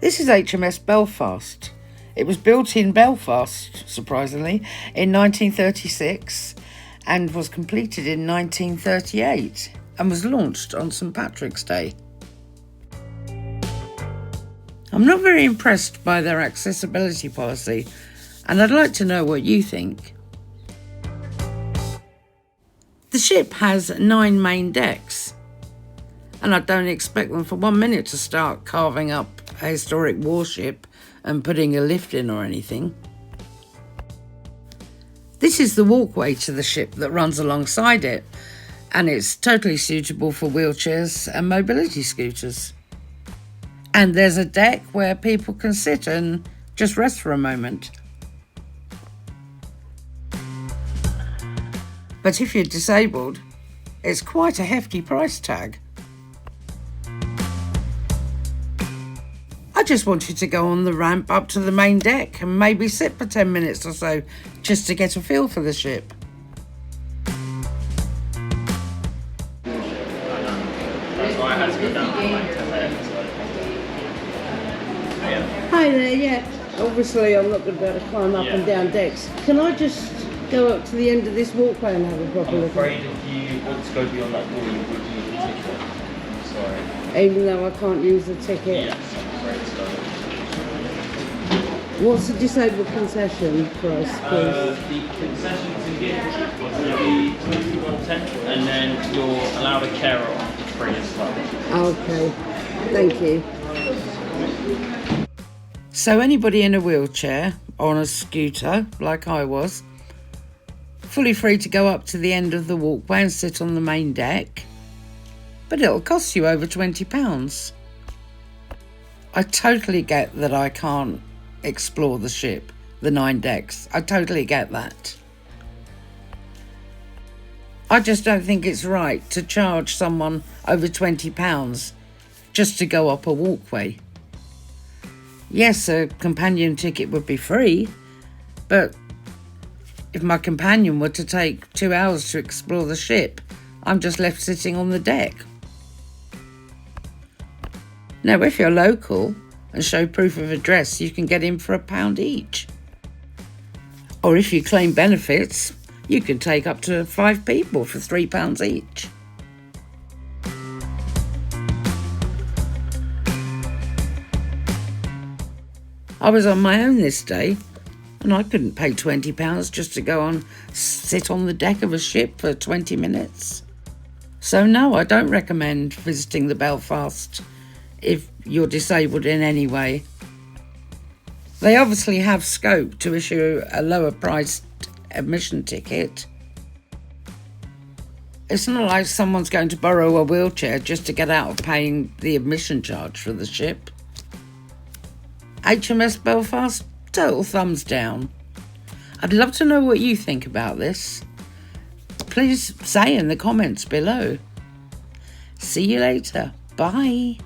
This is HMS Belfast. It was built in Belfast, surprisingly, in 1936 and was completed in 1938 and was launched on St. Patrick's Day. I'm not very impressed by their accessibility policy, and I'd like to know what you think. The ship has 9 main decks, and I don't expect them for 1 minute to start carving up a historic warship and putting a lift in or anything. This is the walkway to the ship that runs alongside it, and it's totally suitable for wheelchairs and mobility scooters. And there's a deck where people can sit and just rest for a moment. But if you're disabled, it's quite a hefty price tag. I just wanted to go on the ramp up to the main deck and maybe sit for 10 minutes or so just to get a feel for the ship. Hi there, yeah. Obviously I'm not going to be able to climb up and down decks. Can I just go up to the end of this walkway and have a proper look? I'm afraid if you want to go beyond that door, you would need a ticket. I'm sorry. Even though I can't use the ticket? Yes, I'm afraid so. What's the disabled concession price, please? The concession to get was going to be £21.10, and then you're allowed a carer on for free as well. Okay, thank you. So anybody in a wheelchair or on a scooter, like I was, fully free to go up to the end of the walkway and sit on the main deck, but it'll cost you over £20. I totally get that I can't explore the ship, the 9 decks. I totally get that. I just don't think it's right to charge someone over £20 just to go up a walkway. Yes, a companion ticket would be free, but if my companion were to take 2 hours to explore the ship, I'm just left sitting on the deck. Now, if you're local and show proof of address, you can get in for £1 each. Or if you claim benefits, you can take up to 5 people for £3 each. I was on my own this day, and I couldn't pay £20 just to go and sit on the deck of a ship for 20 minutes. So no, I don't recommend visiting the Belfast if you're disabled in any way. They obviously have scope to issue a lower priced admission ticket. It's not like someone's going to borrow a wheelchair just to get out of paying the admission charge for the ship. HMS Belfast, total thumbs down. I'd love to know what you think about this. Please say in the comments below. See you later. Bye.